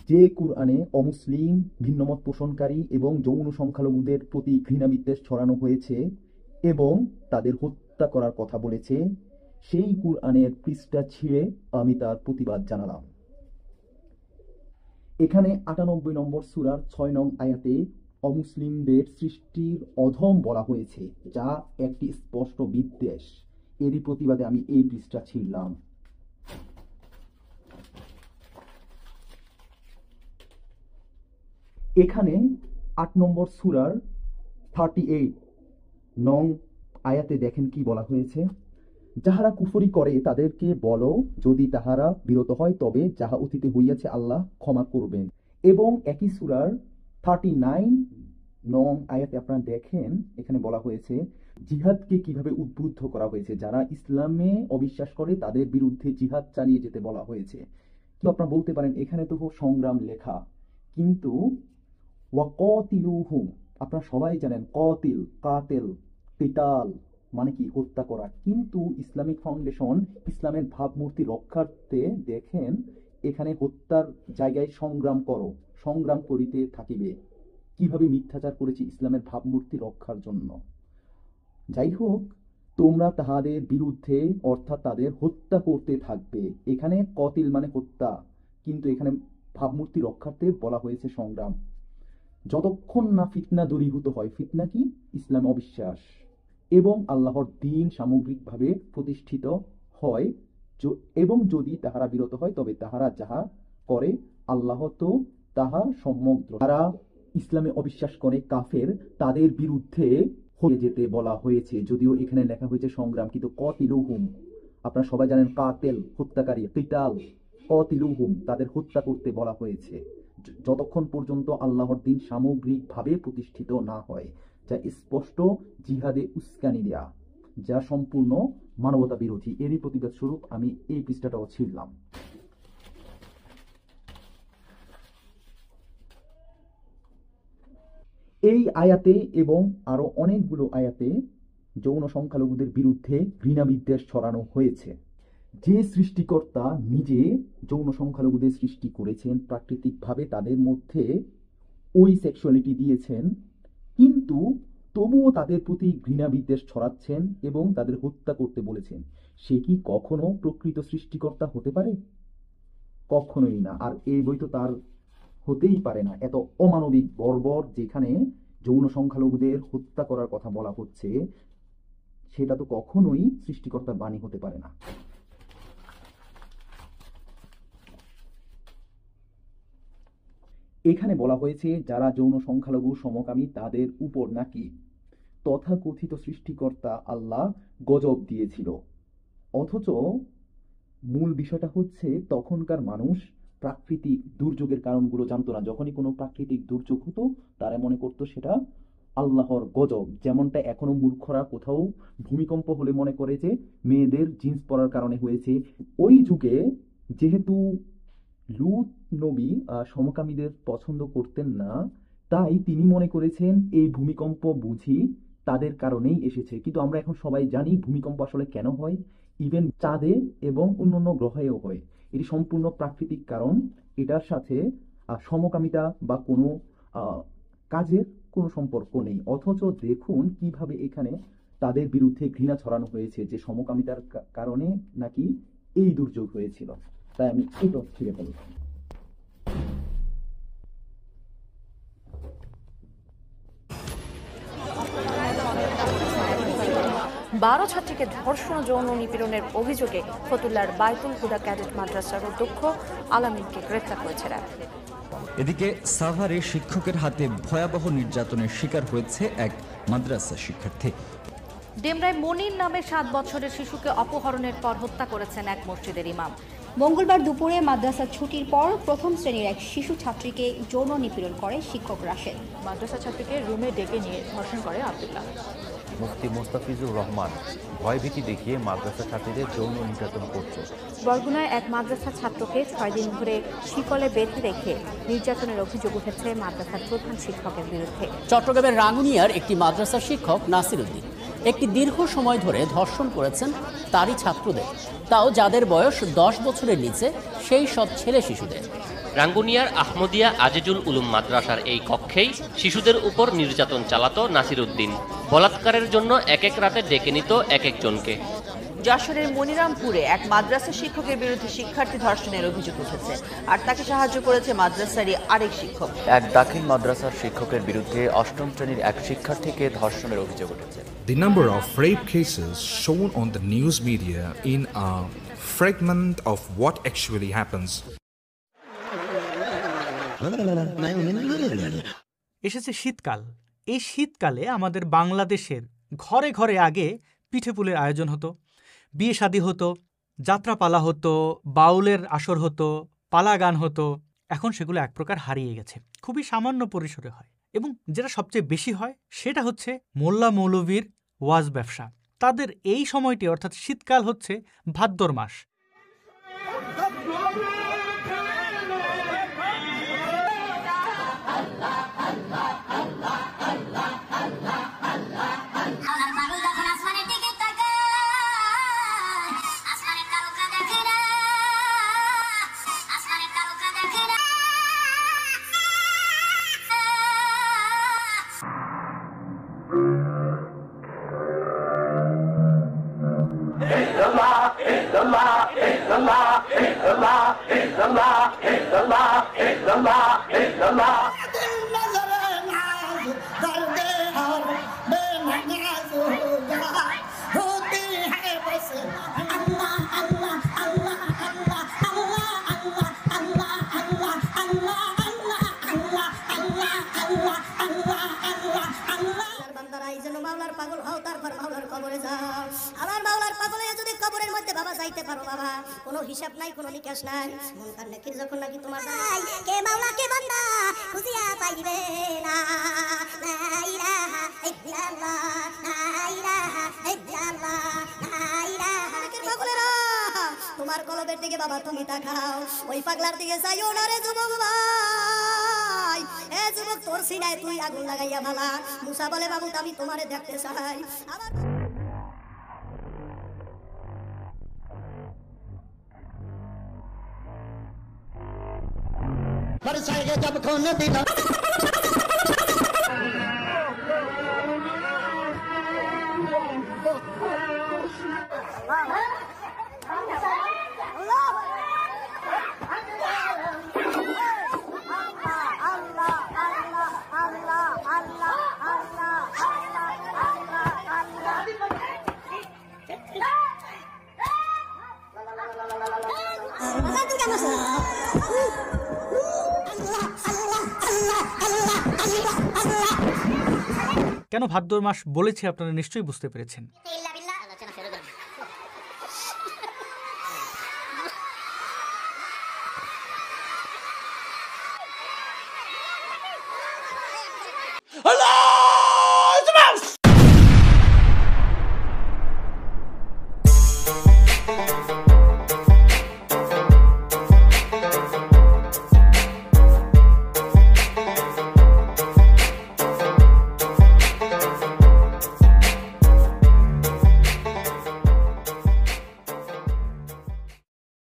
যে কুরআনে অমুসলিম, ভিন্নমত পোষণকারী এবং যৌন সংখ্যালঘুদের প্রতি ঘৃণা বিদ্বেষ ছড়ানো হয়েছে এবং তাদের হত্যা করার কথা বলেছে, সেই কুরআনের পৃষ্ঠা ছিঁড়ে আমি তার প্রতিবাদ জানালাম। এখানে ৯৮ নম্বর সূরার ৬ নং আয়াতে অমুসলিমদের সৃষ্টির অধম বলা হয়েছে, যা একটি স্পষ্ট বিদ্বেষ। এরই প্রতিবাদে আমি এই পৃষ্ঠা ছিঁড়লাম। এখানে ৮ নম্বর সূরার 38 নং আয়াতে দেখেন কি বলা হয়েছে, যাহারা কুফরি করে তাদেরকে বলো, যদি তাহারা বিরত হয় তবে যাহা অতীতে হইয়াছে আল্লাহ ক্ষমা করবেন। এবং একই সূরার 39 নং আয়াতে আপনারা দেখেন, এখানে বলা হয়েছে জিহাদকে কিভাবে উদ্বুদ্ধ করা হয়েছে। যারা ইসলামে অবিশ্বাস করে তাদের বিরুদ্ধে জিহাদ চালিয়ে যেতে বলা হয়েছে। তো আপনারা বলতে পারেন এখানে তো সংগ্রাম লেখা, কিন্তু ওয়াকাতিলুহুম, আপনারা সবাই জানেন কাতিল, কাতেল, কিতাল মানে কি? হত্যা করা। কিন্তু ইসলামিক ফাউন্ডেশন ইসলামের ভাবমূর্তি রক্ষার্থে দেখেন এখানে হত্যার জায়গায় সংগ্রাম করো, সংগ্রাম করিতে থাকিবে। কিভাবে মিথ্যাচার করেছে ইসলামের ভাবমূর্তি রক্ষার জন্য। যাই হোক, তোমরা তাহাদের বিরুদ্ধে অর্থাৎ তাদের হত্যা করতে থাকবে। এখানে কতিল মানে হত্যা, কিন্তু এখানে ভাবমূর্তি রক্ষার্থে বলা হয়েছে সংগ্রাম। যতক্ষণ না ফিতনা দূরীভূত হয়। ফিতনা কি? ইসলাম অবিশ্বাস এবং আল্লাহর দ্বীন সামগ্রিকভাবে প্রতিষ্ঠিত হয়, এবং যদি তাহারা বিরত হয় তবে তাহারা যাহা করে আল্লাহ তো তাহা সম্যক। যারা ইসলামে অবিশ্বাস করে কাফের, তাদের বিরুদ্ধে হয়ে যেতে বলা হয়েছে। যদিও এখানে লেখা হয়েছে সংগ্রাম, কিন্তু কতিলুহুম, আপনারা সবাই জানেন কাতেল হত্যাকারী, কিতাল, কতিলুহুম তাদের হত্যা করতে বলা হয়েছে যতক্ষণ পর্যন্ত আল্লাহর দ্বীন সামগ্রিকভাবে প্রতিষ্ঠিত না হয়, যা স্পষ্ট জিহাদে উস্কানি দেয়া, যা সম্পূর্ণ মানবতা বিরোধী। এরই প্রতিবাদ স্বরূপ আমি এই পৃষ্ঠাটাও ছিঁড়লাম। এই আয়াতে এবং আরো অনেকগুলো আয়াতে যৌন সংখ্যালঘুদের বিরুদ্ধে ঘৃণা বিদ্বেষ ছড়ানো হয়েছে। যে সৃষ্টিকর্তা নিজে যৌন সংখ্যালঘুদের সৃষ্টি করেছেন, প্রাকৃতিকভাবে তাদের মধ্যে ওই সেক্সুয়ালিটি দিয়েছেন, কিন্তু তবুও তাদের প্রতি ঘৃণা বিদ্বেষ ছড়াচ্ছেন এবং তাদের হত্যা করতে বলেছেন, সে কি কখনো প্রকৃত সৃষ্টিকর্তা হতে পারে? কখনোই না। আর এই বই তো তার হতেই পারে না। এত অমানবিক, বর্বর, যেখানে যৌন সংখ্যালঘুদের হত্যা করার কথা বলা হচ্ছে, সেটা তো কখনোই সৃষ্টিকর্তার বাণী হতে পারে না। এখানে বলা হয়েছে যারা যৌন সংখ্যালঘু সমকামী তাদের উপর নাকি তথাকথিত সৃষ্টিকর্তা আল্লাহ গজব দিয়েছিল। অথচ মূল বিষয়টা হচ্ছে তখনকার মানুষ প্রাকৃতিক দুর্যোগের কারণগুলো জানতো না। যখনই কোনো প্রাকৃতিক দুর্যোগ হতো তারা মনে করতো সেটা আল্লাহর গজব। যেমনটা এখনো মূর্খরা কোথাও ভূমিকম্প হলে মনে করে যে মেয়েদের জিন্স পরার কারণে হয়েছে। ওই যুগে যেহেতু লূত নবী সমকামীদের পছন্দ করতেন না, তাই তিনি মনে করেছেন এই ভূমিকম্প বুঝি তাদের কারণেই এসেছে। কিন্তু আমরা এখন সবাই জানি ভূমিকম্প আসলে কেন হয়। ইভেন চাঁদে এবং অন্যান্য গ্রহেও হয়। এটি সম্পূর্ণ প্রাকৃতিক কারণ। এটার সাথে সমকামিতা বা কোনো কাজের কোনো সম্পর্ক নেই। অথচ দেখুন কিভাবে এখানে তাদের বিরুদ্ধে ঘৃণা ছড়ানো হয়েছে যে সমকামিতার কারণে নাকি এই দুর্যোগ হয়েছিল। তাই আমি এটা ছিঁড়ে ফেললাম। বারো ছাত্রীকে ধর্ষণ যৌন নিপীড়নের অভিযোগে ফতুল্লার বায়তুল হুদা ক্যাডেট মাদ্রাসার অধ্যক্ষ আলামিনকে গ্রেফতার করেছে র্যাব। এদিকে সাভারে শিক্ষকের হাতে ভয়াবহ নির্যাতনের শিকার হয়েছে এক মাদ্রাসা শিক্ষার্থী। ডেমরায় মনির নামের 7 বছরের শিশুকে অপহরণের পর হত্যা করেছেন এক মসজিদের ইমাম। মঙ্গলবার দুপুরে মাদ্রাসা ছুটির পর প্রথম শ্রেণীর এক শিশু ছাত্রীকে যৌন নিপীড়ন করে শিক্ষক রাশেদ। মাদ্রাসা ছাত্রীকে রুমে ডেকে নিয়ে ধর্ষণ করে আব্দুল্লাহ। মুফতি মোস্তাফিজুর রহমান ভয়ভীতি দেখিয়ে মাদ্রাসা ছাত্রীদের যৌন নির্যাতন করছে। বরগুনায় এক মাদ্রাসা ছাত্রকে 6 দিন ধরে শিকলে বেঁধে রেখে নির্যাতনের অভিযোগ উঠেছে মাদ্রাসার প্রধান শিক্ষকের বিরুদ্ধে। চট্টগ্রামের রাঙ্গুনিয়ার একটি মাদ্রাসা শিক্ষক নাসির উদ্দিন একটি দীর্ঘ সময় ধরে ধর্ষণ করেছেন তারই ছাত্রদের, তাও যাদের বয়স 10 বছরের নিচে, সেই সব ছেলে শিশুদের। রাঙ্গুনিয়ার আহমদিয়া আজিজুল উলুম মাদ্রাসার এই কক্ষেই শিশুদের উপর নির্যাতন চালাতো নাসিরউদ্দিন। বলাৎকারের জন্য এক এক রাতে ডেকে নিত এক একজনকে। যশোরের মনিরামপুরে এক মাদ্রাসা শিক্ষকের বিরুদ্ধে শিক্ষার্থী ধর্ষণের অভিযোগ উঠেছে, আর তাকে সাহায্য করেছে মাদ্রাসারই আরেক শিক্ষক। এক দাখিল মাদ্রাসার শিক্ষকের বিরুদ্ধে ৮ম শ্রেণীর এক শিক্ষার্থীকে ধর্ষণের অভিযোগ উঠেছে। The number of rape cases shown on the news media in a fragment of what actually happens. এসেছে শীতকাল। এই শীতকালে আমাদের বাংলাদেশের ঘরে ঘরে আগে পিঠেপুলের আয়োজন হতো, বিয়ে শাদী হতো, যাত্রাপালা হতো, বাউলের আসর হতো, পালা গান হতো। এখন সেগুলো এক প্রকার হারিয়ে গেছে, খুবই সামান্য পরিসরে হয়। এবং যেটা সবচেয়ে বেশি হয় সেটা হচ্ছে মোল্লা মৌলবীর ওয়াজ ব্যবসা। তাদের এই সময়টি অর্থাৎ শীতকাল হচ্ছে ভাদ্র মাস। কোনো হিসাব নাই, কোনো নিকাশ নাই। মন কার নাকি যখন নাকি তোমার কে মাওলা কে বান্দা খুশিয়া পাইবে না। লা ইলাহা ইল্লাল্লাহ, লা ইলাহা ইল্লাল্লাহ, লা ইলাহা ইল্লাল্লাহ। তোমার কলবের দিকে বাবা তুমি তাকাও, ওই পাগলার দিকে যাইও না রে যুবক ভাই। এ যুবক, তোর সিনায় তুই আগুন লাগাইয়া ভালা। মুসা বলে, বাবু আমি তোমারে দেখতে চাই। আবার जब खून दिला কেন ভাদ্র মাস বলেছি আপনারা নিশ্চয়ই বুঝতে পেরেছেন।